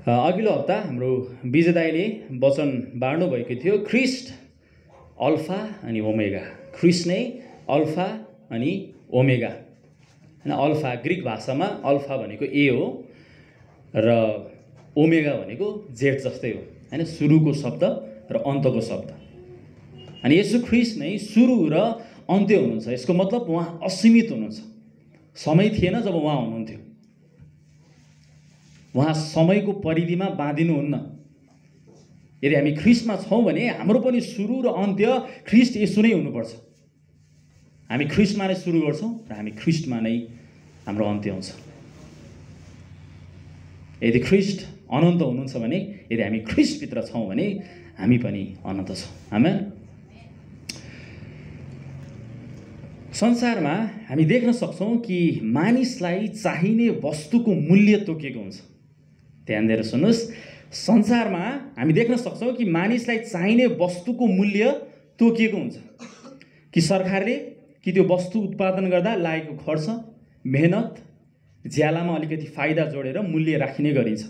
अघिल्लो हप्ता हाम्रो विजय दाइले वचन बाँड्नु भएको थियो। ख्रिस्ट अल्फा अनि ओमेगा। ख्रिस्ट नै अल्फा अनि ओमेगा। हैन, अल्फा ग्रीक भाषामा अल्फा भनेको ए हो र ओमेगा भनेको जेड जस्तै हो, हैन, सुरुको शब्द र अन्तको शब्द। अनि यसो ख्रिस्ट नै सुरु र अन्त्य हुनुहुन्छ। यसको मतलब उहाँ असीमित हुनुहुन्छ। समय थिएन जब उहाँ हुनुहुन्थ्यो। उहाँ समयको परिधिमा बाँधिनुहुन्न। यदि हामी ख्रिस्टमा छौँ भने हाम्रो पनि सुरु र अन्त्य ख्रिस्ट यसो नै हुनुपर्छ। हामी ख्रिस्टमा नै सुरु गर्छौँ र हामी ख्रिस्टमा नै हाम्रो अन्त्य हुन्छ। यदि ख्रिस्ट अनन्त हुनुहुन्छ भने, यदि हामी ख्रिस्टभित्र छौँ भने हामी पनि अनन्त छौँ। आमेन। संसारमा हामी देख्न सक्छौँ कि मानिसलाई चाहिने वस्तुको मूल्य तोकिएको हुन्छ। ध्यान दिएर सुन्नुहोस्। संसारमा हामी देख्न सक्छौँ कि मानिसलाई चाहिने वस्तुको मूल्य तोकिएको हुन्छ। कि सरकारले कि त्यो वस्तु उत्पादन गर्दा लागेको खर्च, मेहनत, ज्यालामा अलिकति फाइदा जोडेर मूल्य राखिने गरिन्छ।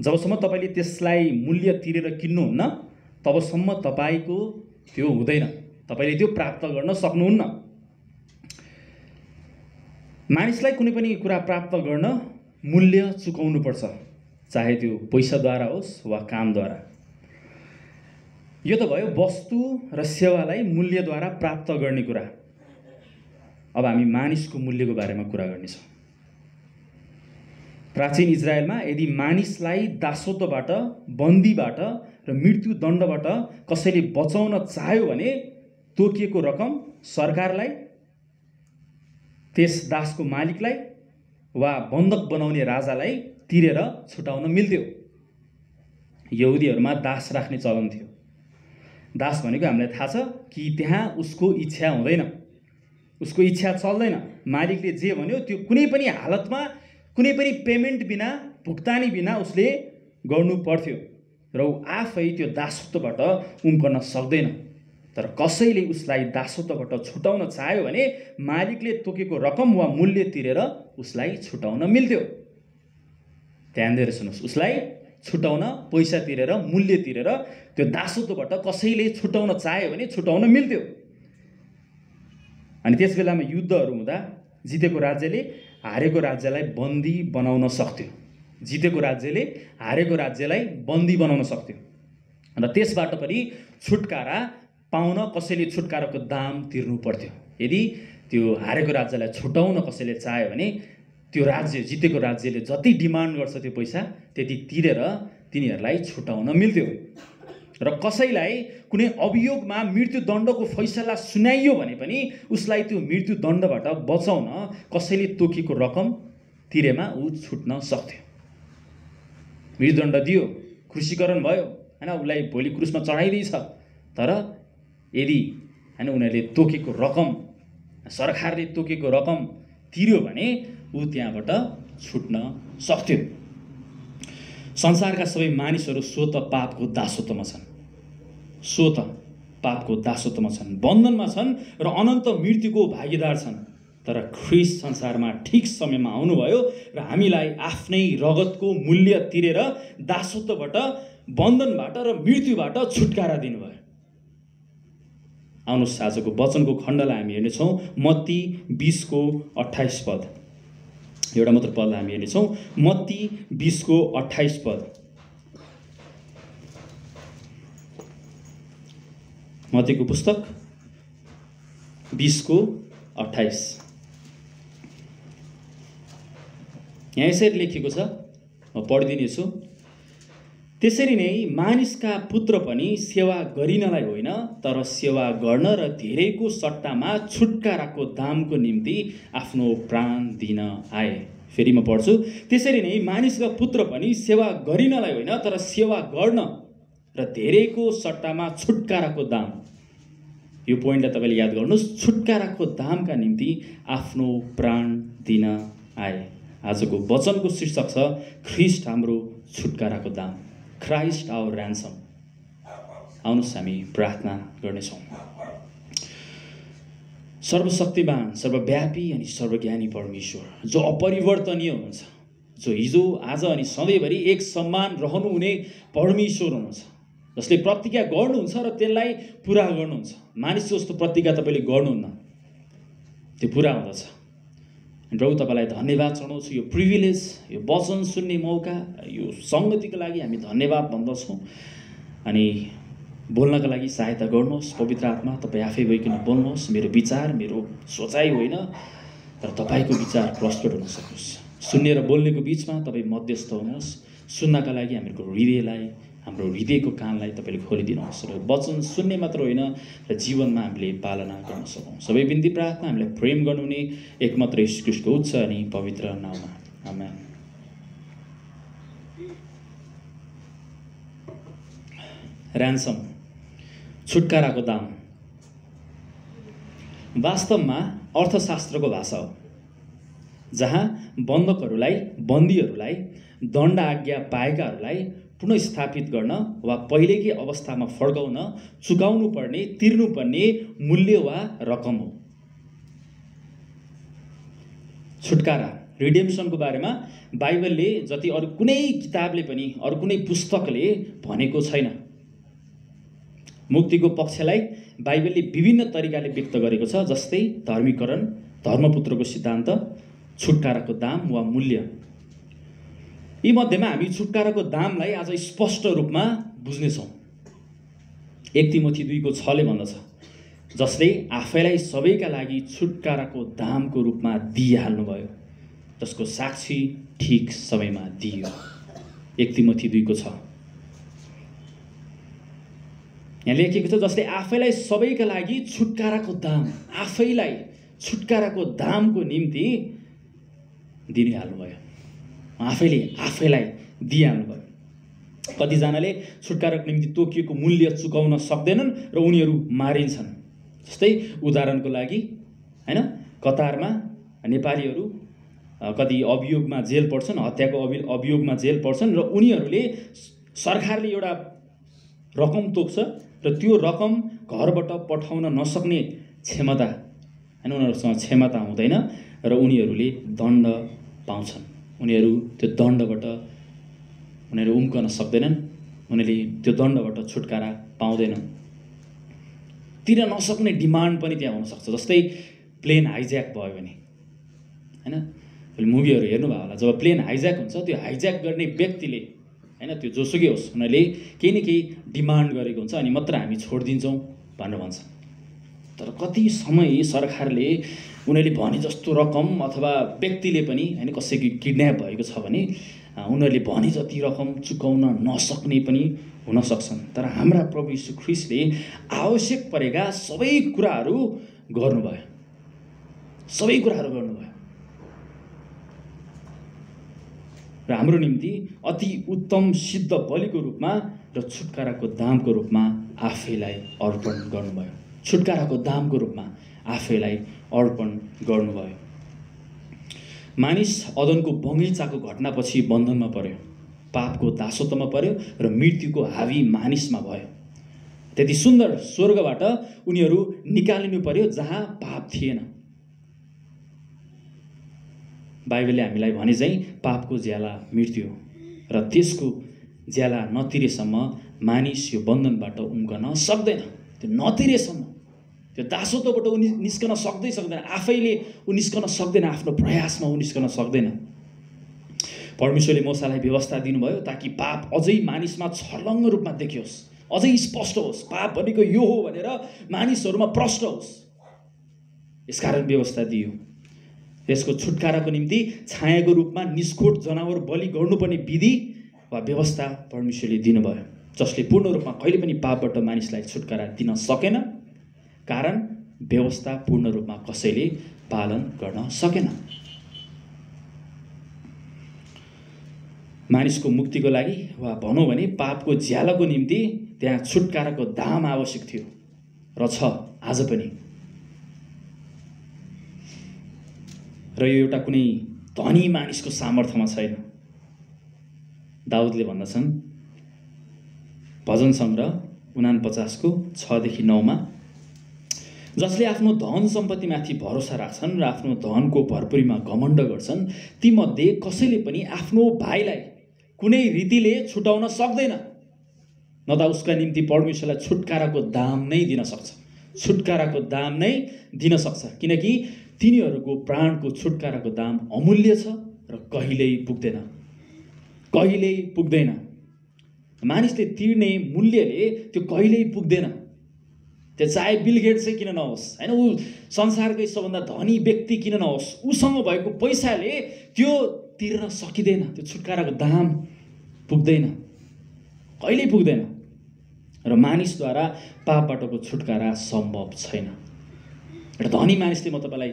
जबसम्म तपाईँले त्यसलाई मूल्य तिरेर किन्नुहुन्न तबसम्म तपाईँको त्यो हुँदैन, तपाईँले त्यो प्राप्त गर्न सक्नुहुन्न। मानिसलाई कुनै पनि कुरा प्राप्त गर्न मूल्य चुकाउनुपर्छ, चाहे त्यो पैसाद्वारा होस् वा कामद्वारा। यो त भयो वस्तु र सेवालाई मूल्यद्वारा प्राप्त गर्ने कुरा। अब हामी मानिसको मूल्यको बारेमा कुरा गर्नेछौँ। प्राचीन इजरायलमा यदि मानिसलाई दासत्वबाट, बन्दीबाट र मृत्युदण्डबाट कसैले बचाउन चाह्यो भने तोकिएको रकम सरकारलाई, त्यस दासको मालिकलाई वा बन्धक बनाउने राजालाई तिरेर छुटाउन मिल्थ्यो। यहुदीहरूमा दास राख्ने चलन थियो। दास भनेको हामीलाई थाहा छ कि त्यहाँ उसको इच्छा हुँदैन, उसको इच्छा चल्दैन। मालिकले जे भन्यो त्यो कुनै पनि हालतमा, कुनै पनि पेमेन्ट बिना, भुक्तानी बिना उसले गर्नु पर्थ्यो र ऊ आफै त्यो दासत्वबाट उम्कन सक्दैन। तर कसैले उसलाई दासत्वबाट छुटाउन चाह्यो भने मालिकले तोकेको रकम वा मूल्य तिरेर उसलाई छुटाउन मिल्थ्यो। ध्यान दिएर सुन्नुहोस्। उसलाई छुटाउन पैसा तिरेर, मूल्य तिरेर त्यो दासत्वबाट कसैले छुटाउन चाह्यो भने छुटाउन मिल्थ्यो। अनि त्यस बेलामा युद्धहरू हुँदा जितेको राज्यले हारेको राज्यलाई बन्दी बनाउन सक्थ्यो। जितेको राज्यले हारेको राज्यलाई बन्दी बनाउन सक्थ्यो र त्यसबाट पनि छुटकारा पाउन कसैले छुटकाराको दाम तिर्नु पर्थ्यो। यदि त्यो हारेको राज्यलाई छुटाउन कसैले चाह्यो भने त्यो राज्य, जितेको राज्यले जति डिमान्ड गर्छ त्यो पैसा त्यति तिरेर तिनीहरूलाई छुटाउन मिल्थ्यो। र कसैलाई कुनै अभियोगमा मृत्युदण्डको फैसला सुनाइयो भने पनि उसलाई त्यो मृत्युदण्डबाट बचाउन कसैले तोकेको रकम तिरेमा ऊ छुट्न सक्थ्यो। मृत्युदण्ड दियो, क्रुसीकरण भयो, हैन, उसलाई भोलि क्रुसमा चढाइदिएछ। तर यदि हैन उनीहरूले तोकेको रकम, सरकारले तोकेको रकम तिर्यो भने ऊ त्यहाँबाट छुट्न सक्थ्यो। संसारका सबै मानिसहरू स्वत पापको दासत्वमा छन्। स्वत पापको दासत्वमा छन्, बन्धनमा छन् र अनन्त मृत्युको भागीदार छन्। तर ख्रिस्ट संसारमा ठिक समयमा आउनुभयो र हामीलाई आफ्नै रगतको मूल्य तिरेर दासत्वबाट, बन्धनबाट र मृत्युबाट छुटकारा दिनुभयो। आउनुहोस् आजको वचनको खण्डलाई हामी हेर्नेछौँ। मत्ती 20:28 पद। एउटा मात्र पदलाई हामी हेर्नेछौँ। मत्ती 20:28 पद। मत्तीको पुस्तक 20:28। यहाँ यसरी लेखिएको छ, म पढिदिनेछु। त्यसरी नै मानिसका पुत्र पनि सेवा गरिनलाई होइन तर सेवा गर्न र धेरैको सट्टामा छुटकाराको दामको निम्ति आफ्नो प्राण दिन आए। फेरि म पढ्छु। त्यसरी नै मानिसका पुत्र पनि सेवा गरिनलाई होइन तर सेवा गर्न र धेरैको सट्टामा छुटकाराको दाम। यो पोइन्टलाई तपाईँले याद गर्नुहोस्। छुटकाराको दामका निम्ति आफ्नो प्राण दिन आए। आजको वचनको शीर्षक छ ख्रिस्ट हाम्रो छुटकाराको दाम। Christ our ransom. आउनुहोस् हामी प्रार्थना गर्नेछौँ। सर्वशक्तिमान, सर्वव्यापी अनि सर्वज्ञानी परमेश्वर, जो अपरिवर्तनीय हुनुहुन्छ, जो हिजो आज अनि सधैँभरि एक समान रहनुहुने परमेश्वर हुनुहुन्छ, जसले प्रतिज्ञा गर्नुहुन्छ र त्यसलाई पुरा गर्नुहुन्छ। मानिस जस्तो प्रतिज्ञा तपाईँले गर्नुहुन्न, त्यो पुरा हुँदछ। प्रभु तपाईँलाई धन्यवाद चढाउँछु, यो प्रिभिलेज, यो वचन सुन्ने मौका, यो सङ्गतिको लागि हामी धन्यवाद भन्दछौँ। अनि बोल्नका लागि सहायता गर्नुहोस् पवित्र आत्मा, तपाईँ आफै गइकन बोल्नुहोस्। मेरो विचार, मेरो सोचाइ होइन, तर तपाईँको विचार प्रस्फुट हुन सकोस्। सुन्ने र बोल्नेको बिचमा तपाईँ मध्यस्थ हुनुहोस्। सुन्नका लागि हाम्रो हृदयलाई, हाम्रो हृदयको कानलाई तपाईँले खोलिदिनुहोस् र वचन सुन्ने मात्र होइन र जीवनमा हामीले पालना गर्न सकौँ। सबै बिन्ती प्रार्थना हामीलाई प्रेम गर्नुहुने एकमात्र येशू ख्रीष्टको उच्च अनि पवित्र नाममा, आमेन। ऱ्यान्सम, छुटकाराको दाम, वास्तवमा अर्थशास्त्रको भाषा हो, जहाँ बन्दीहरूलाई दण्ड आज्ञा पाएकाहरूलाई पुनर्स्थापित गर्न वा पहिलेकै अवस्थामा फर्काउन चुकाउनु पर्ने, तिर्नुपर्ने मूल्य वा रकम हो। छुटकारा, रिडेम्सनको बारेमा बाइबलले जति अरू कुनै किताबले पनि, अरू कुनै पुस्तकले भनेको छैन। मुक्तिको पक्षलाई बाइबलले विभिन्न तरिकाले व्यक्त गरेको छ, जस्तै धर्मीकरण, धर्मपुत्रको सिद्धान्त, छुटकाराको दाम वा मूल्य। यी मध्येमा हामी छुटकाराको दामलाई आज स्पष्ट रूपमा बुझ्नेछौँ। 1 तिमोथी 2:6 भन्दछ, जसले आफैलाई सबैका लागि छुटकाराको दामको रूपमा दिइहाल्नुभयो, जसको साक्षी ठिक समयमा दिइयो। 1 तिमोथी 2:6 यहाँ लेखिएको छ, जसले आफैलाई सबैका लागि छुटकाराको दाम, आफैलाई छुटकाराको दामको निम्ति दिइहाल्नुभयो, आफैलाई दिइहाल्नुभयो। कतिजनाले छुटकाराको निम्ति तोकिएको मूल्य चुकाउन सक्दैनन् र उनीहरू मारिन्छन्। जस्तै उदाहरणको लागि हैन, कतारमा नेपालीहरू कति अभियोगमा जेल पर्छन्, हत्याको अभियोगमा जेल पर्छन् र उनीहरूले, सरकारले एउटा रकम तोक्छ र त्यो रकम घरबाट पठाउन नसक्ने क्षमता हैन, उनीहरूसँग क्षमता हुँदैन र उनीहरूले दण्ड पाउँछन्। उनीहरू त्यो दण्डबाट उनीहरू उम्कन सक्दैनन्, उनीहरूले त्यो दण्डबाट छुटकारा पाउँदैनन्। तिर नसक्ने डिमान्ड पनि त्यहाँ हुनसक्छ। जस्तै प्लेन हाइज्याक भयो भने हैन, मुभीहरू हेर्नुभयो होला, जब प्लेन हाइज्याक हुन्छ, त्यो हाइज्याक गर्ने व्यक्तिले हैन, त्यो जोसुकै होस्, उनीहरूले केही न केही डिमान्ड गरेको हुन्छ, अनि मात्र हामी छोडिदिन्छौँ भनेर भन्छ। तर कति समय सरकारले उनीहरूले भने जस्तो रकम, अथवा व्यक्तिले पनि हैन, कसैको किडन्याप भएको छ भने उनीहरूले भने जति रकम चुकाउन नसक्ने पनि हुन सक्छन्। तर हाम्रा प्रभु यीशु ख्रीष्टले आवश्यक परेका सबै कुराहरू गर्नुभयो, सबै कुराहरू गर्नुभयो र हाम्रो निम्ति अति उत्तम सिद्ध बलिको रूपमा र छुटकाराको दामको रूपमा आफैलाई अर्पण गर्नुभयो। छुटकाराको दामको रूपमा आफैलाई अर्पण गर्नुभयो। मानिस अदनको बगैँचाको घटनापछि बन्धनमा पर्यो, पापको दासत्वमा पर्यो र मृत्युको हावी मानिसमा भयो। त्यति सुन्दर स्वर्गबाट उनीहरू निकालिनु पर्यो जहाँ पाप थिएन। बाइबलले हामीलाई भने चाहिँ पापको ज्याला मृत्यु हो र त्यसको ज्याला नतिरेसम्म मानिस यो बन्धनबाट उम्कन सक्दैन। त्यो नतिरेसम्म, त्यो दासत्वबाट ऊ निस्कन सक्दैन, आफैले ऊ निस्कन सक्दैन, आफ्नो प्रयासमा ऊ निस्कन सक्दैन। परमेश्वरले मूसालाई व्यवस्था दिनुभयो ताकि पाप अझै मानिसमा छर्लङ्ग रूपमा देखियोस्, अझै स्पष्ट होस्, पाप भनेको यो हो भनेर मानिसहरूमा प्रष्ट होस्। यसकारण व्यवस्था दियो। त्यसको छुटकाराको निम्ति छायाको रूपमा निष्कोट जनावर बलि गर्नुपर्ने विधि वा व्यवस्था परमेश्वरले दिनुभयो, जसले पूर्ण रूपमा कहिले पनि पापबाट मानिसलाई छुटकारा दिन सकेन, कारण व्यवस्था पूर्ण रूपमा कसैले पालन गर्न सकेन। मानिसको मुक्तिको लागि वा भनौँ भने पापको ज्यालाको निम्ति त्यहाँ छुटकाराको दाम आवश्यक थियो र छ आज पनि। र यो एउटा कुनै धनी मानिसको सामर्थ्यमा छैन। दाउदले भन्दछन् भजन सङ्ग्रह 49:6-9, जसले आफ्नो धन सम्पत्तिमाथि भरोसा राख्छन् र आफ्नो धनको भरपुरीमा घमण्ड गर्छन्, तीमध्ये कसैले पनि आफ्नो भाइलाई कुनै रीतिले छुटाउन सक्दैन, न त उसका निम्ति परमेश्वरलाई छुटकाराको दाम नै दिन सक्छ। छुटकाराको दाम नै दिन सक्छ, किनकि तिनीहरूको प्राणको छुटकाराको दाम अमूल्य छ र कहिल्यै पुग्दैन, कहिल्यै पुग्दैन। मानिसले तिर्ने मूल्यले त्यो कहिल्यै पुग्दैन। त्यो चाहे बिल गेट्स चाहिँ किन नहोस्, होइन, ऊ संसारकै सबभन्दा धनी व्यक्ति किन नहोस्, उसँग भएको पैसाले त्यो तिर्न सकिँदैन। त्यो छुटकाराको दाम पुग्दैन, कहिल्यै पुग्दैन। र मानिसद्वारा पापबाटको छुटकारा सम्भव छैन। एउटा धनी मानिसले म तपाईँलाई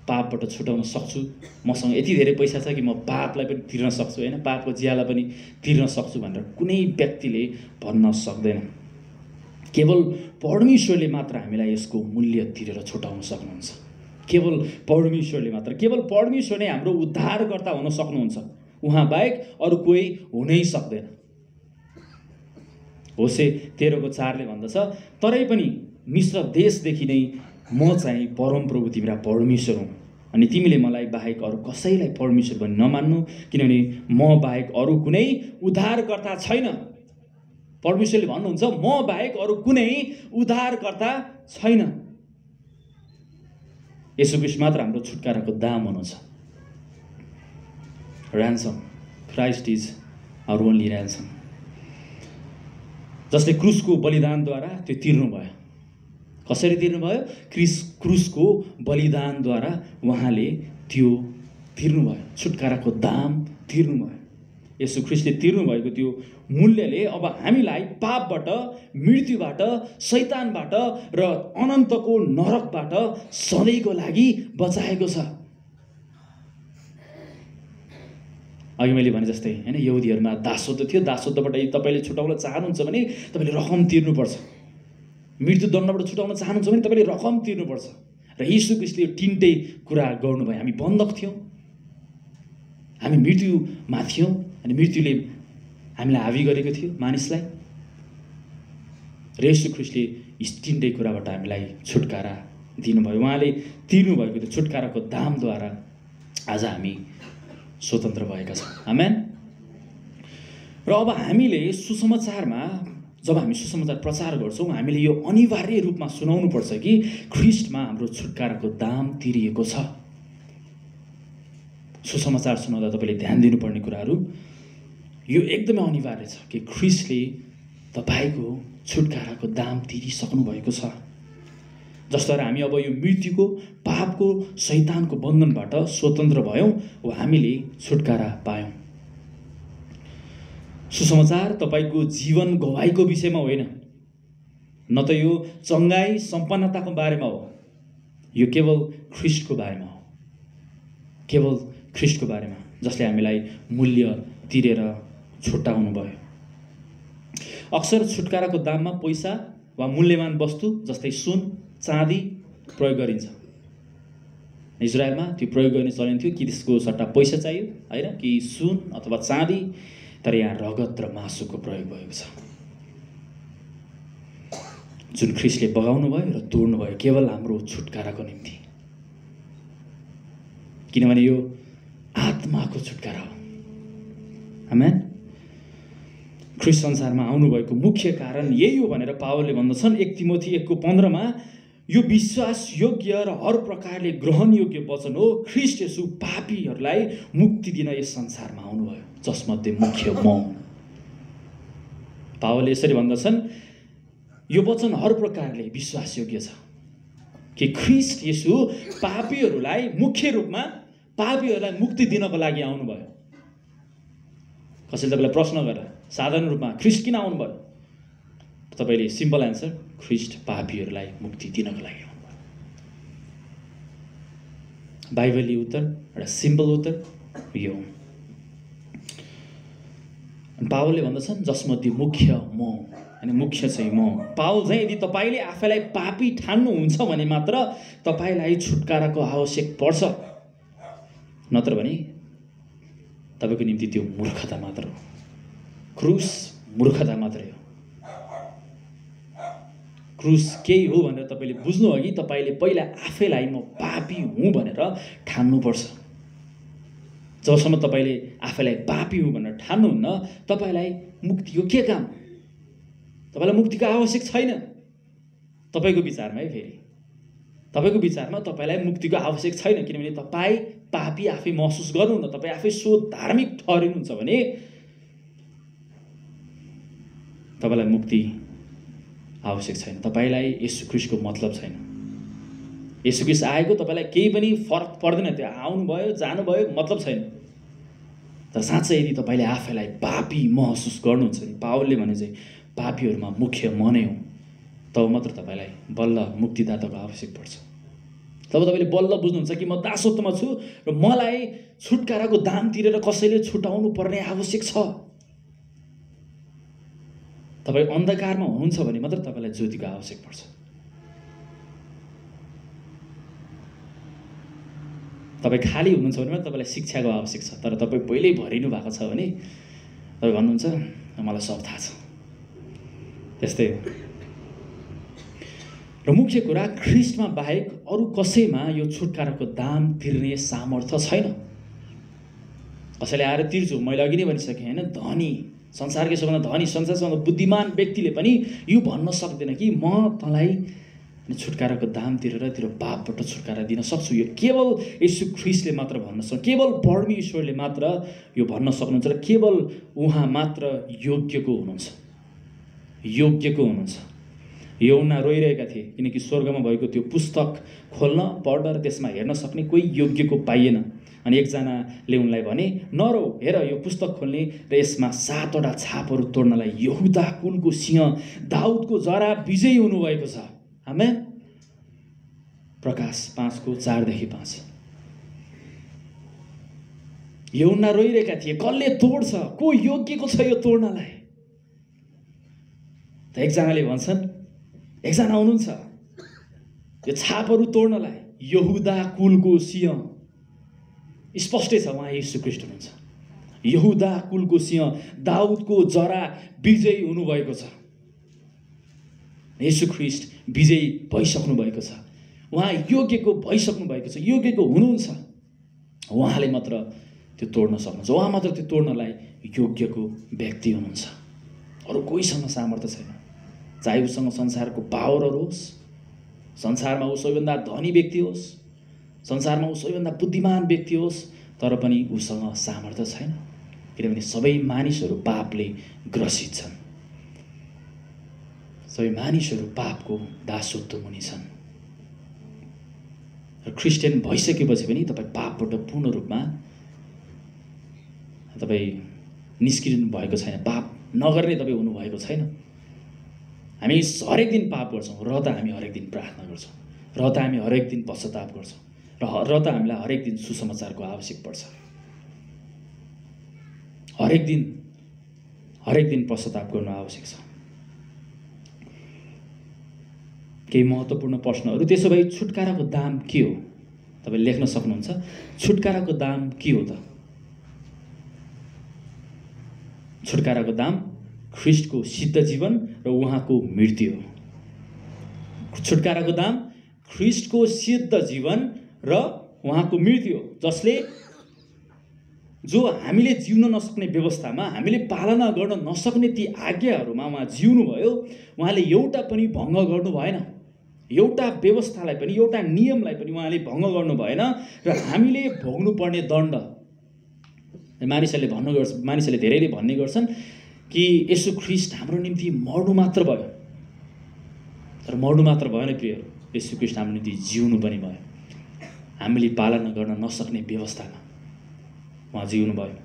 पापबाट छुटाउन सक्छु, मसँग यति धेरै पैसा छ कि म पापलाई पनि तिर्न सक्छु, होइन, पापको ज्याला पनि तिर्न सक्छु भनेर कुनै व्यक्तिले भन्न सक्दैन। केवल परमेश्वरले मात्र हामीलाई यसको मूल्य तिरेर छुटाउन सक्नुहुन्छ। केवल परमेश्वरले मात्र, केवल परमेश्वर नै हाम्रो उद्धारकर्ता हुन सक्नुहुन्छ। उहाँ बाहेक अरू कोही हुनै सक्दैन। होसे 13:4 भन्दछ, तरै पनि मिश्र देशदेखि नै म चाहिँ परमप्रभु तिम्रा परमेश्वर हुँ, अनि तिमीले मलाई बाहेक अरू कसैलाई परमेश्वर भनी नमान्नु, किनभने म बाहेक अरू कुनै उद्धारकर्ता छैन। परमेश्वरले भन्नुहुन्छ म बाहेक अरू कुनै उद्धारकर्ता छैन। येशू ख्रीष्ट मात्र हाम्रो छुटकाराको दाम हुनुहुन्छ। Ransom, Christ is our only ransom. जसले क्रुसको बलिदानद्वारा त्यो तिर्नुभयो। कसरी तिर्नुभयो? क्रुसको बलिदानद्वारा उहाँले त्यो तिर्नुभयो, छुटकाराको दाम तिर्नुभयो। येशू ख्रीष्टले तिर्नुभएको त्यो मूल्यले अब हामीलाई पापबाट, मृत्युबाट, शैतानबाट र अनन्तको नरकबाट सधैँको लागि बचाएको छ। अघि मैले भने जस्तै, होइन, यहुदीहरूमा दासत्व थियो। दासत्वबाट तपाईँले छुटाउन चाहनुहुन्छ भने तपाईँले रकम तिर्नुपर्छ। मृत्युदण्डबाट छुटाउन चाहनुहुन्छ भने तपाईँले रकम तिर्नुपर्छ। र येशू ख्रीष्टले यो तिनटै कुरा गर्नुभयो। हामी बन्धक थियौँ, हामी मृत्युमा थियौँ, अनि मृत्युले हामीलाई हावी गरेको थियो मानिसलाई। र येशू ख्रीष्टले यी तिनटै कुराबाट हामीलाई छुटकारा दिनुभयो। उहाँले तिर्नुभएको त्यो छुटकाराको दामद्वारा आज हामी स्वतन्त्र भएका छौँ। आमेन। र अब हामीले सुसमाचारमा, जब हामी सुसमाचार प्रचार गर्छौँ, हामीले यो अनिवार्य रूपमा सुनाउनु पर्छ कि ख्रीष्टमा हाम्रो छुटकाराको दाम तिरिएको छ। सुसमाचार सुनाउँदा तपाईँले ध्यान दिनुपर्ने कुराहरू यो एकदमै अनिवार्य छ कि ख्रीष्टले तपाईँको छुटकाराको दाम तिरिसक्नु भएको छ। जसद्वारा हामी अब यो मृत्युको, पापको, शैतानको बन्धनबाट स्वतन्त्र भयौँ वा हामीले छुटकारा पायौँ। सुसमाचार तपाईँको जीवन गवाईको विषयमा होइन, न त यो चङ्गाई सम्पन्नताको बारेमा हो। यो केवल ख्रीष्टको बारेमा हो, केवल ख्रीष्टको बारेमा, जसले हामीलाई मूल्य तिरेर छुटाउनु भयो। अक्सर छुटकाराको दाममा पैसा वा मूल्यवान वस्तु जस्तै सुन, चाँदी प्रयोग गरिन्छ। इजरायलमा त्यो प्रयोग गर्ने चलन थियो कि त्यसको सट्टा पैसा चाहियो, होइन, कि सुन अथवा चाँदी। तर यहाँ रगत र मासुको प्रयोग भएको छ, जुन ख्रीष्टले बगाउनु भयो र तोड्नु भयो केवल हाम्रो छुटकाराको निम्ति। किनभने यो आत्माको छुटकारा हो। आमेन। ख्रीष्ट संसारमा आउनुभएको मुख्य कारण यही हो भनेर पावलले भन्दछन् 1 तिमोथी 1:15 यो विश्वास योग्य र हर प्रकारले ग्रहण योग्य वचन हो, ख्रीष्ट येशू पापीहरूलाई मुक्ति दिन यस संसारमा आउनुभयो, जसमध्ये मुख्य म हुँ। पावलले यसरी भन्दछन् यो वचन हर प्रकारले विश्वास योग्य छ कि ख्रीष्ट येशू पापीहरूलाई मुख्य रूपमा पापीहरूलाई मुक्ति दिनको लागि आउनुभयो। कसैले तपाईँलाई प्रश्न गरेर साधारण रूपमा ख्रीष्ट किन आउनुभयो? तपाईँले सिम्पल एन्सर, ख्रीष्ट पापीहरूलाई मुक्ति दिनको लागि आउनुभयो। बाइबली उत्तर, एउटा सिम्पल उत्तर यो। पावलले भन्दछन् जसमध्ये मुख्य म, अनि मुख्य चाहिँ म। पावल चाहिँ यदि तपाईँले आफैलाई पापी ठान्नुहुन्छ भने मात्र तपाईँलाई छुटकाराको आवश्यक पर्छ, नत्र भने तपाईँको निम्ति त्यो मूर्खता मात्र हो। क्रुस मूर्खता मात्रै हो। क्रुस केही हो भनेर तपाईँले बुझ्नु अघि तपाईँले पहिला आफैलाई म पापी हुँ भनेर ठान्नुपर्छ। जबसम्म तपाईँले आफैलाई पापी हुँ भनेर ठान्नुहुन्न तपाईँलाई मुक्तिको के काम? तपाईँलाई मुक्तिको आवश्यक छैन तपाईँको विचारमा। है फेरि तपाईँको विचारमा तपाईँलाई मुक्तिको आवश्यक छैन, किनभने तपाईँ पापी आफै महसुस गर्नुहुन्न, तपाईँ आफै सो धार्मिक ठहरिनुहुन्छ भने तपाईँलाई मुक्ति आवश्यक छैन। तपाईँलाई येशू ख्रीष्टको मतलब छैन। येशू ख्रीष्ट आएको तपाईँलाई केही पनि फरक पर्दैन, त्यो आउनुभयो जानुभयो मतलब छैन। तर साँच्चै यदि तपाईँले आफैलाई पापी महसुस गर्नुहुन्छ भने पावलले भने चाहिँ पापीहरूमा मुख्य म नै हुँ, तब मात्र तपाईँलाई बल्ल मुक्तिदाताको आवश्यक पर्छ। तब तपाईँले बल्ल बुझ्नुहुन्छ कि म दासत्वमा छु र मलाई छुटकाराको दाम तिरेर कसैले छुटाउनु पर्ने आवश्यक छ। तपाईँ अन्धकारमा हुनुहुन्छ भने मात्र तपाईँलाई ज्योतिको आवश्यक पर्छ। तपाईँ खाली हुनुहुन्छ भने मात्र तपाईँलाई शिक्षाको आवश्यक छ। तर तपाईँ पहिल्यै भरिनु भएको छ भने तपाईँ भन्नुहुन्छ मलाई सब थाहा छ। त्यस्तै हो। र मुख्य कुरा ख्रीष्टमा बाहेक अरू कसैमा यो छुटकाराको दाम तिर्ने सामर्थ्य छैन। कसैले आएर तिर्छु, मैले अघि नै भनिसकेँ होइन, धनी संसारकै सबभन्दा धनी संसारसँग बुद्धिमान व्यक्तिले पनि यो भन्न सक्दैन कि म तँलाई छुटकाराको दाम तिरेर तेरो पापबाट छुटकारा दिन सक्छु। यो केवल येशू ख्रीष्टले मात्र भन्न सक्छ, केवल परमेश्वरले मात्र यो भन्न सक्नुहुन्छ र केवल उहाँ मात्र योग्यको हुनुहुन्छ, योग्यको हुनुहुन्छ। यूहन्ना रोइरहेका थिए किनकि स्वर्गमा भएको त्यो पुस्तक खोल्न पढ्न र त्यसमा हेर्न सक्ने कोही योग्यको पाइएन। अनि एकजनाले उनलाई भने नरो, हेर यो पुस्तक खोल्ने र यसमा 7वटा छापहरू तोड्नलाई यहुदा कुलको सिंह दाउदको जरा विजयी हुनुभएको छ। आमेन। प्रकाश 5:4-5। यूहन्ना रोइरहेका थिए, कसले तोड्छ, को योग्यको छ यो तोड्नलाई? त एकजनाले भन्छन्, एकजना हुनुहुन्छ यो छापहरू तोड्नलाई, यहुदा कुलको सिंह। स्पष्टै छ उहाँ येशू ख्रीष्ट हुनुहुन्छ। यहुदा कुलको सिंह दाउदको जरा विजयी हुनुभएको छ। येशू ख्रीष्ट विजयी भइसक्नु भएको छ। उहाँ योग्यको भइसक्नु भएको छ, योग्यको हुनुहुन्छ। उहाँले मात्र त्यो तोड्न सक्नुहुन्छ, उहाँ मात्र त्यो तोड्नलाई योग्यको व्यक्ति हुनुहुन्छ। अरू कोहीसँग सामर्थ्य छैन। चाहे उसँग संसारको पावरहरू होस्, संसारमा ऊ सबैभन्दा धनी व्यक्ति होस्, संसारमा ऊ सबैभन्दा बुद्धिमान व्यक्ति होस्, तर पनि उसँग सामर्थ्य छैन, किनभने सबै मानिसहरू पापले ग्रसित छन्। सबै मानिसहरू पापको दासत्व मुनि छन्। र क्रिस्चियन भइसकेपछि पनि तपाईँ पापबाट पूर्ण रूपमा तपाईँ निस्किनु भएको छैन, पाप नगर्ने तपाईँ हुनुभएको छैन। हामी हरेक दिन पाप गर्छौँ, र त हामी हरेक दिन प्रार्थना गर्छौँ, र त हामी हरेक दिन पश्चाताप गर्छौँ, र त हामीलाई हरेक दिन सुसमाचारको आवश्यक पर्छ। हरेक दिन पश्चाताप गर्नु आवश्यक छ। केही महत्त्वपूर्ण प्रश्नहरू। त्यसो भए छुटकाराको दाम के हो? तपाईले लेख्न सक्नुहुन्छ, छुटकाराको दाम के हो त? छुटकाराको दाम ख्रीष्टको सिद्ध जीवन र उहाँको मृत्यु हो। छुटकाराको दाम ख्रीष्टको सिद्ध जीवन र उहाँको मृत्यु हो, जसले जो हामीले जिउन नसक्ने व्यवस्थामा, हामीले पालना गर्न नसक्ने ती आज्ञाहरूमा उहाँ जिउनु भयो। उहाँले एउटा पनि भङ्ग गर्नु भएन, एउटा व्यवस्थालाई पनि, एउटा नियमलाई पनि उहाँले भङ्ग गर्नु भएन। र हामीले भोग्नुपर्ने दण्ड, मानिसहरूले धेरैले भन्ने गर्छन् कि येशू ख्रीष्ट हाम्रो निम्ति मर्नु मात्र भयो। तर मर्नु मात्र भएन प्रियहरू, येशू ख्रीष्ट हाम्रो निम्ति जिउनु पनि भयो। हामीले पालना गर्न नसक्ने व्यवस्थामा उहाँ जिउनु भयो,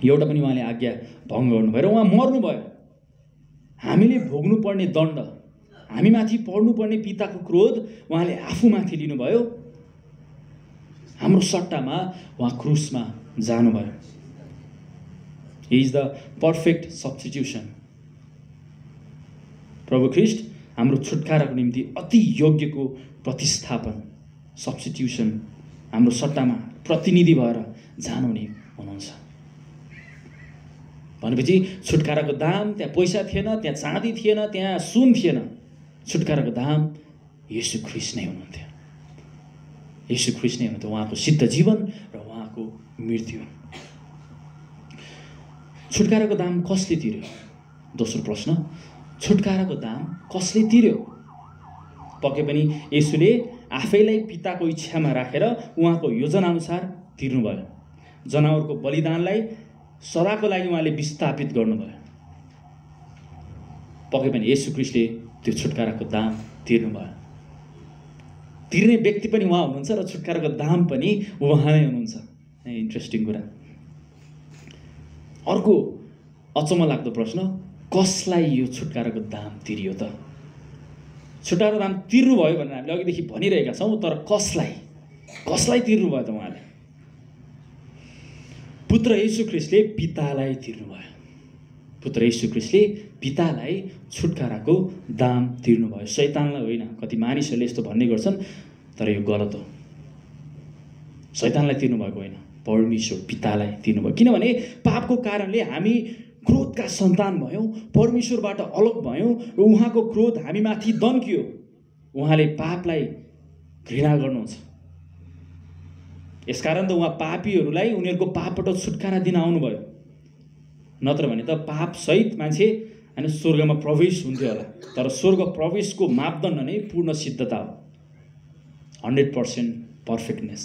एउटा पनि उहाँले आज्ञा भङ्ग गर्नु भयो र उहाँ मर्नु भयो। हामीले भोग्नुपर्ने दण्ड, हामीमाथि पर्नुपर्ने पिताको क्रोध उहाँले आफूमाथि लिनुभयो। हाम्रो सट्टामा उहाँ क्रुसमा जानुभयो। He is the perfect substitution. प्रभु ख्रीष्ट हाम्रो छुटकाराको निम्ति अति योग्यको प्रतिस्थापन, सब्स्टिट्युसन, हाम्रो सट्टामा प्रतिनिधि भएर जानुहुने हुनुहुन्छ। भनेपछि छुटकाराको दाम, त्यहाँ पैसा थिएन, त्यहाँ चाँदी थिएन, त्यहाँ सुन थिएन, छुटकाराको दाम येशू ख्रीष्ट नै हुनुहुन्थ्यो। येशू ख्रीष्ट नै हुनुहुन्थ्यो, उहाँको सिद्ध जीवन र उहाँको मृत्यु। छुटकाराको दाम कसले तिर्यो? दोस्रो प्रश्न, छुटकाराको दाम कसले तिर्यो? पक्कै पनि येशूले आफैलाई पिताको इच्छामा राखेर उहाँको योजनाअनुसार तिर्नुभयो। जनावरको बलिदानलाई सदाको लागि उहाँले विस्थापित गर्नुभयो। पक्कै पनि येशू ख्रीष्टले त्यो छुटकाराको दाम तिर्नुभयो। तिर्ने व्यक्ति पनि उहाँ हुनुहुन्छ र छुटकाराको दाम पनि उहाँ नै हुनुहुन्छ। इन्ट्रेस्टिङ कुरा। अर्को अचम्म लाग्दो प्रश्न, कसलाई यो छुटकाराको दाम तिरियो त? छुटकाराको दाम तिर्नुभयो भनेर हामीले अघिदेखि भनिरहेका छौँ, तर कसलाई तिर्नुभयो त उहाँले? पुत्र येशू ख्रीष्टले पितालाई तिर्नुभयो। पुत्र येशू ख्रीष्टले पितालाई छुटकाराको दाम तिर्नुभयो, शैतानलाई होइन। कति मानिसहरूले यस्तो भन्ने गर्छन्, तर यो गलत हो। शैतानलाई तिर्नुभएको होइन, परमेश्वर पितालाई तिर्नुभयो। किनभने पापको कारणले हामी क्रोधका सन्तान भयौँ, परमेश्वरबाट अलग भयौँ र उहाँको क्रोध हामीमाथि दन्कियो। उहाँले पापलाई घृणा गर्नुहुन्छ। यसकारण त उहाँ पापीहरूलाई उनीहरूको पापबाट छुटकारा दिन आउनुभयो। नत्र भने त पाप सहित मान्छे होइन स्वर्गमा प्रवेश हुन्थ्यो होला। तर स्वर्ग प्रवेशको मापदण्ड नै पूर्ण सिद्धता हो, 100% पर्फेक्टनेस।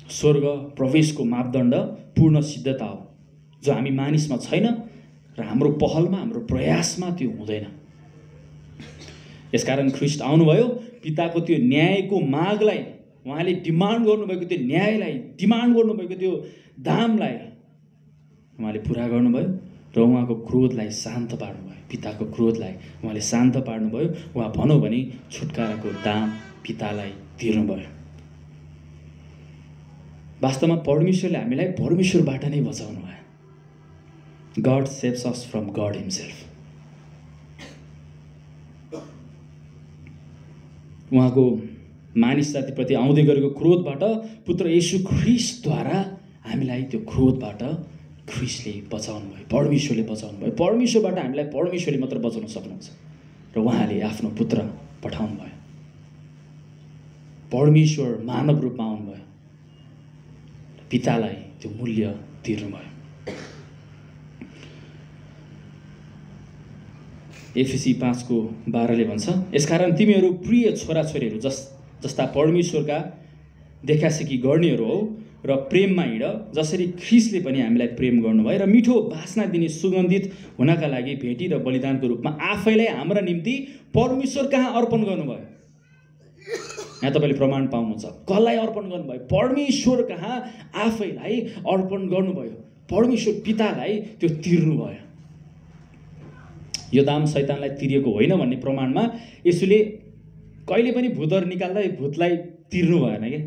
स्वर्ग प्रवेशको मापदण्ड पूर्ण सिद्धता हो, जो हामी मानिसमा छैन र हाम्रो पहलमा, हाम्रो प्रयासमा त्यो हुँदैन। यसकारण ख्रीष्ट आउनुभयो, पिताको त्यो न्यायको मागलाई, उहाँले डिमान्ड गर्नुभएको त्यो न्यायलाई, डिमान्ड गर्नुभएको त्यो दामलाई उहाँले पुरा गर्नुभयो र उहाँको क्रोधलाई शान्त पार्नुभयो। पिताको क्रोधलाई उहाँले शान्त पार्नुभयो। उहाँ भनौँ भने छुटकाराको दाम पितालाई तिर्नुभयो। वास्तवमा परमेश्वरले हामीलाई परमेश्वरबाट नै बचाउनु भयो। God saves us from God himself. उहाँको मानिस जातिप्रति आउँदै गरेको क्रोधबाट पुत्र येशू ख्रीष्टद्वारा हामीलाई त्यो क्रोधबाट ख्रीष्टले बचाउनु भयो, परमेश्वरले बचाउनु भयो। परमेश्वरबाट हामीलाई परमेश्वरले मात्र बचाउन सक्नुहुन्छ र उहाँले आफ्नो पुत्र पठाउनु भयो। परमेश्वर मानव रूपमा आउनुभयो, पितालाई त्यो मूल्य तिर्नुभयो। एफिसी 5:12 भन्छ, यसकारण तिमीहरू प्रिय छोराछोरीहरू जस्ता परमेश्वरका देखासेखी गर्नेहरू हौ र प्रेममा हिँड, जसरी ख्रीष्टले पनि हामीलाई प्रेम गर्नुभयो र मिठो बासना दिने सुगन्धित हुनका लागि भेटी र बलिदानको रूपमा आफैलाई हाम्रा निम्ति परमेश्वर कहाँ अर्पण गर्नुभयो। यहाँ तपाईँले प्रमाण पाउनुहुन्छ, कसलाई अर्पण गर्नुभयो? परमेश्वर कहाँ आफैलाई अर्पण गर्नुभयो। परमेश्वर पितालाई त्यो तिर्नुभयो। यो दाम शैतानलाई तिरिएको होइन भन्ने प्रमाणमा येशूले कहिले पनि भूतहरू निकाल्दा भूतलाई तिर्नु भएन क्या।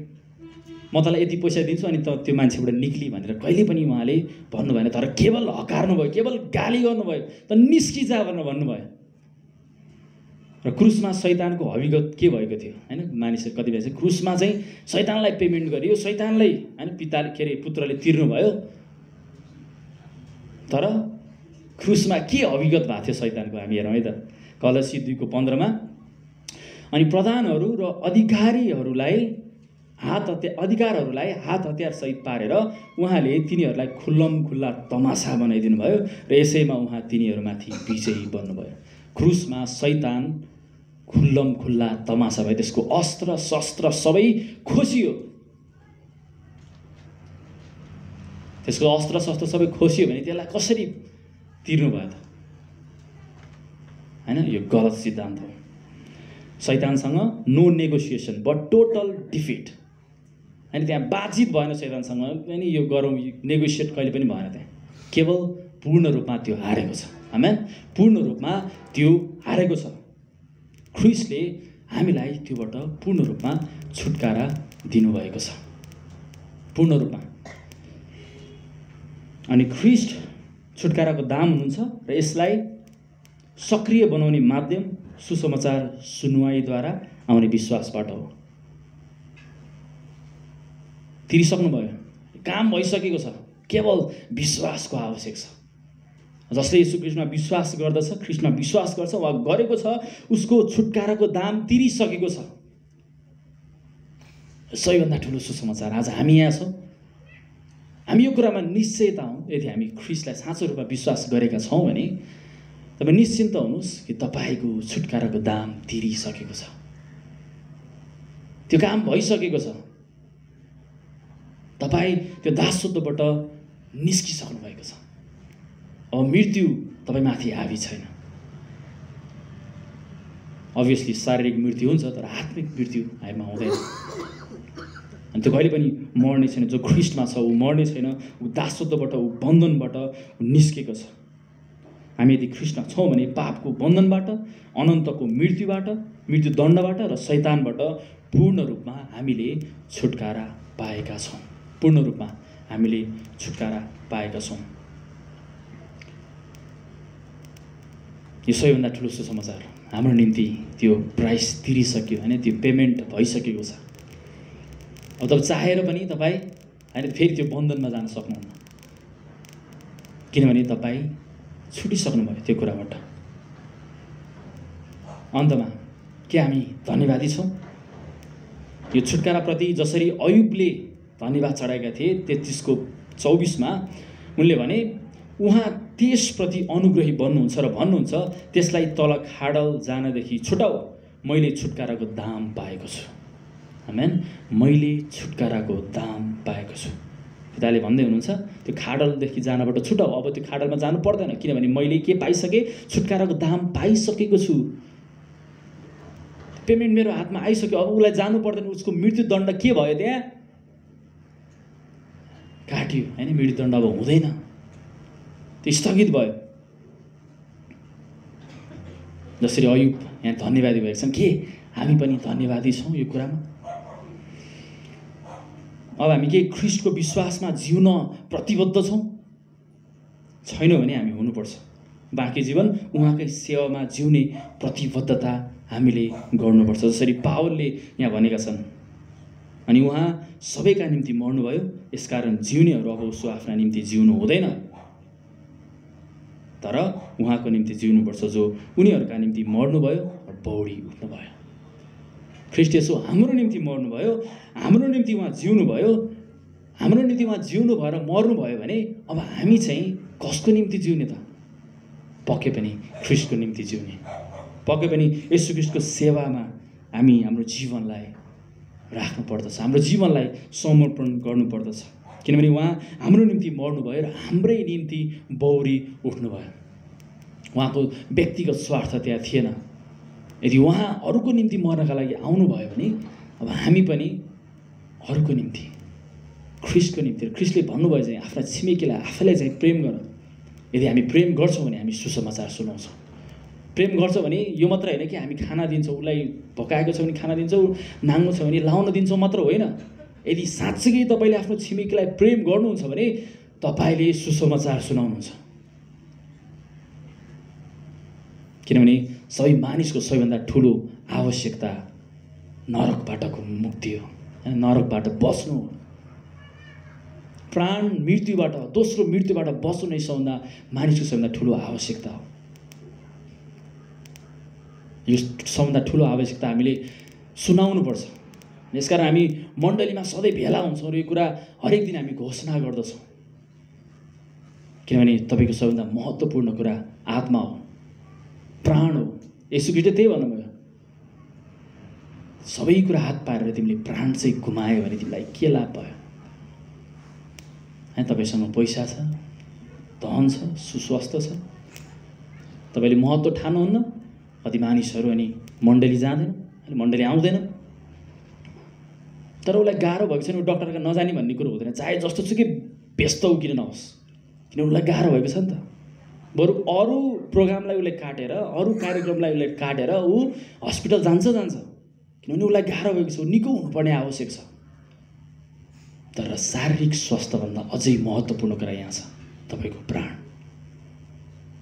म तँलाई यति पैसा दिन्छु अनि त त्यो मान्छेबाट निक्ली भनेर कहिले पनि उहाँले भन्नु भएन। तर केवल हकार्नु भयो, केवल गाली गर्नुभयो, त निस्किजा भनेर भन्नुभयो। र क्रुसमा शैतानको हविगत के भएको थियो होइन? मानिसहरू कतिपय चाहिँ क्रुसमा चाहिँ शैतानलाई पेमेन्ट गरियो, शैतानलाई होइन पिताले के अरे पुत्रले तिर्नुभयो। तर क्रुसमा के अविगत भएको थियो शैतानको, हामी हेरौँ है त। कलसी 2:15 अनि प्रधानहरू र अधिकारहरूलाई हात हतियार सहित पारेर उहाँले तिनीहरूलाई खुल्लम खुल्ला तमासा बनाइदिनु भयो र यसैमा उहाँ तिनीहरूमाथि विजयी बन्नुभयो। क्रुसमा शैतान खुल्लम खुल्ला तमासा भयो, त्यसको अस्त्र शस्त्र सबै खोसियो। त्यसको अस्त्र शस्त्र सबै खोसियो भने त्यसलाई कसरी तिर्नु भयो त हैन? यो गलत सिद्धान्त हो। शैतानसँग no negotiation but total defeat. अनि त्यहाँ बातचित भएन शैतानसँग, अनि यो गरौँ नेगोसिएट कहिले पनि भएन त्यहाँ। केवल पूर्ण रूपमा त्यो हारेको छ। आमेन। पूर्ण रूपमा त्यो हारेको छ। ख्रीष्टले हामीलाई त्योबाट पूर्ण रूपमा छुटकारा दिनुभएको छ, पूर्ण रूपमा। अनि ख्रीष्ट छुटकाराको दाम हुनुहुन्छ र यसलाई सक्रिय बनाउने माध्यम सुसमाचार सुनुवाईद्वारा आउने विश्वासबाट हो। तिरिसक्नुभयो, काम भइसकेको छ, केवल विश्वासको आवश्यक छ। जसले येशू ख्रीष्टमा विश्वास गर्दछ, ख्रीष्टमा विश्वास गर्छ वा गरेको छ, उसको छुटकाराको दाम तिरिसकेको छ। सबैभन्दा ठुलो सुसमाचार आज हामी यहाँ छौँ। हामी यो कुरामा निश्चयता हौँ, यदि हामी ख्रीष्टलाई साँचो रूपमा विश्वास गरेका छौँ भने तपाईँ निश्चिन्त हुनुहोस् कि तपाईँको छुटकाराको दाम तिरिसकेको छ, त्यो काम भइसकेको छ। तपाईँ त्यो दासत्वबाट निस्किसक्नु भएको छ। अब मृत्यु तपाईँमाथि हावी छैन। अभियसली शारीरिक मृत्यु हुन्छ, तर आत्मिक मृत्यु हामीमा हुँदैन। अनि त्यो कहिले पनि मर्ने छैन। जो ख्रीष्टमा छ ऊ मर्ने छैन, ऊ दासत्वबाट, ऊ बन्धनबाट निस्केको छ। हामी यदि ख्रीष्टमा छौँ भने पापको बन्धनबाट, अनन्तको मृत्युबाट, मृत्युदण्डबाट र शैतानबाट पूर्ण रूपमा हामीले छुटकारा पाएका छौँ। पूर्ण रूपमा हामीले छुटकारा पाएका छौँ। यो सबैभन्दा ठुलो सुसमाचार। हाम्रो निम्ति त्यो प्राइस तिरिसक्यो होइन, त्यो पेमेन्ट भइसकेको छ। अब तपाईँ चाहेर पनि तपाईँ होइन फेरि त्यो बन्धनमा जान सक्नुहुन्न, किनभने तपाईँ छुटिसक्नुभयो त्यो कुराबाट। अन्तमा के हामी धन्यवादी छौँ? यो छुटकाराप्रति जसरी अयुबले धन्यवाद चढाएका थिए 33:24 उनले भने उहाँ त्यसप्रति अनुग्रही बन्नुहुन्छ र भन्नुहुन्छ, त्यसलाई तल खाडल जानदेखि छुटाऊ, मैले छुटकाराको दाम पाएको छु। आमेन। मैले छुटकाराको दाम पाएको छु। पिताले भन्दै हुनुहुन्छ त्यो खाडलदेखि जानबाट छुटाऊ। अब त्यो खाडलमा जानु पर्दैन, किनभने मैले के पाइसकेँ? छुटकाराको दाम पाइसकेको छु। पेमेन्ट मेरो हातमा आइसक्यो। अब उसलाई जानु पर्दैन। उसको मृत्युदण्ड के भयो? त्यहाँ काट्यो होइन, मृत्युदण्ड अब हुँदैन, त्यो स्थगित भयो। जसरी अयुब यहाँ धन्यवादी भएका छन्, के हामी पनि धन्यवादी छौँ यो कुरामा? अब हामी के ख्रीष्टको विश्वासमा जिउन प्रतिबद्ध छौँ? छैनौँ भने हामी हुनुपर्छ। बाँकी जीवन उहाँकै सेवामा जिउने प्रतिबद्धता हामीले गर्नुपर्छ। जसरी पावलले यहाँ भनेका छन्, अनि उहाँ सबैका निम्ति मर्नुभयो, यसकारण जिउनेहरू अब उसो आफ्ना निम्ति जिउनु हुँदैन, तर उहाँको निम्ति जिउनुपर्छ जो उनीहरूका निम्ति मर्नुभयो र बौडी उठ्नुभयो। ख्रीष्ट येशू हाम्रो निम्ति मर्नुभयो, हाम्रो निम्ति उहाँ जिउनुभयो, हाम्रो निम्ति उहाँ जिउनु भएर मर्नुभयो भने अब हामी चाहिँ कसको निम्ति जिउने त? पक्कै पनि ख्रीष्टको निम्ति जिउने। पक्कै पनि येशू ख्रीष्टको सेवामा हामी हाम्रो जीवनलाई राख्नु पर्दछ, हाम्रो जीवनलाई समर्पण गर्नुपर्दछ, किनभने उहाँ हाम्रो निम्ति मर्नुभयो र हाम्रै निम्ति बौरी उठ्नुभयो। उहाँको व्यक्तिगत स्वार्थ त्यहाँ थिएन। यदि उहाँ अरूको निम्ति मर्नका लागि आउनुभयो भने अब हामी पनि अरूको निम्ति, ख्रीष्टको निम्ति, ख्रीष्टले भन्नुभयो चाहिँ आफ्ना छिमेकीलाई आफैलाई चाहिँ प्रेम गर। यदि हामी प्रेम गर्छौँ भने हामी सुसमाचार सुनाउँछौँ। प्रेम गर्छ भने यो मात्र होइन कि हामी खाना दिन्छौँ, उसलाई भकाएको छ भने खाना दिन्छौँ, नाङ्गो छ भने लाउन दिन्छौँ मात्र होइन। यदि साँच्चै तपाईँले आफ्नो छिमेकीलाई प्रेम गर्नुहुन्छ भने तपाईँले सुसमाचार सुनाउनुहुन्छ। किनभने सबै मानिसको सबैभन्दा ठुलो आवश्यकता नरकबाटको मुक्ति हो, नरकबाट बस्नु हो। प्राण मृत्युबाट, दोस्रो मृत्युबाट बस्नु नै सबभन्दा मानिसको सबैभन्दा ठुलो आवश्यकता हो। यो सबभन्दा ठुलो आवश्यकता हामीले सुनाउनुपर्छ। यसकारण हामी मण्डलीमा सधैँ भेला हुन्छौँ र यो कुरा हरेक दिन हामी घोषणा गर्दछौँ, किनभने तपाईँको सबभन्दा महत्त्वपूर्ण कुरा आत्मा हो, प्राण हो। येशू ख्रीष्टले त्यही भन्नुभयो, सबै कुरा हात पारेर तिमीले प्राण चाहिँ गुमायो भने तिमीलाई के लाभ भयो? तपाईँसँग पैसा छ, धन छ, सुस्वास्थ्य छ, तपाईँले महत्त्व ठान्नुहुन्न। कति मानिसहरू अनि मण्डली जाँदैन, अनि मण्डली आउँदैन, तर उसलाई गाह्रो भएको छैन, ऊ डक्टरका नजाने भन्ने कुरो हुँदैन। चाहे जस्तो सुकै व्यस्त ऊ किन नहोस्, किन उसलाई गाह्रो भएको छ नि त। बरु अरू प्रोग्रामलाई उसले काटेर, अरू कार्यक्रमलाई उसले काटेर ऊ हस्पिटल जान्छ, किनभने उसलाई गाह्रो भएको छ, ऊ निको हुनुपर्ने आवश्यक छ। तर शारीरिक स्वास्थ्यभन्दा अझै महत्त्वपूर्ण कुरा यहाँ छ, तपाईँको प्राण।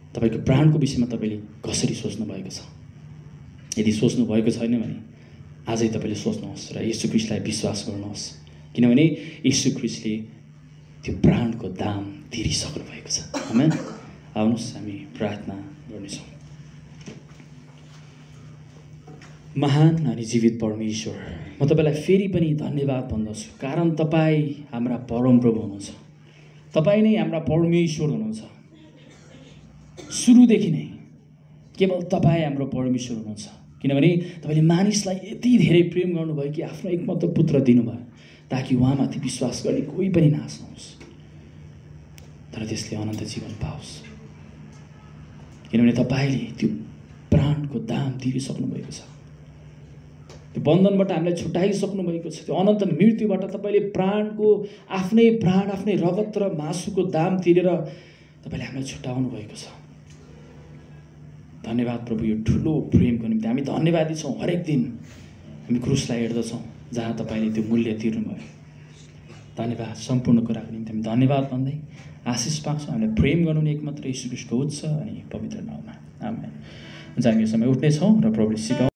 तपाईँको प्राणको विषयमा तपाईँले कसरी सोच्नु भएको छ? यदि सोच्नु भएको छैन भने आजै तपाईँले सोच्नुहोस् र येशू ख्रीष्टलाई विश्वास गर्नुहोस्, किनभने येशू ख्रीष्टले त्यो प्राणको दाम तिरिसक्नु भएको छ। आमेन। आउनुहोस् हामी प्रार्थना गर्नेछौँ। महान अनि जीवित परमेश्वर, म तपाईँलाई फेरि पनि धन्यवाद भन्दछु, कारण तपाईँ हाम्रा परमप्रभु हुनुहुन्छ। तपाईँ नै हाम्रा परमेश्वर हुनुहुन्छ। सुरुदेखि नै केवल तपाईँ हाम्रो परमेश्वर हुनुहुन्छ, किनभने तपाईँले मानिसलाई यति धेरै प्रेम गर्नुभयो कि आफ्नो एकमात्र पुत्र दिनुभयो, ताकि उहाँमाथि विश्वास गर्ने कोही पनि नाश नहोस्, तर त्यसले अनन्त जीवन पाओस्। किनभने तपाईँले त्यो प्राणको दाम तिरिसक्नु भएको छ, त्यो बन्धनबाट हामीलाई छुट्याइसक्नु भएको छ। त्यो अनन्त मृत्युबाट तपाईँले आफ्नै प्राण आफ्नै रगत र मासुको दाम तिरेर तपाईँले हामीलाई छुट्याउनु भएको छ। धन्यवाद प्रभु, यो ठुलो प्रेमको निम्ति हामी धन्यवादी छौँ। हरेक दिन हामी क्रुसलाई हेर्दछौँ जहाँ तपाईँले त्यो मूल्य तिर्नुभयो। धन्यवाद, सम्पूर्ण कुराको निम्ति हामी धन्यवाद भन्दै आशिष पाउँछौँ। हामीलाई प्रेम गर्नु नि एकमात्र येशू ख्रीष्टको उच्च अनि पवित्र नाममा, आमेन। हुन्छ, हामी यो समय उठ्नेछौँ र प्रभुले सिकाउँ।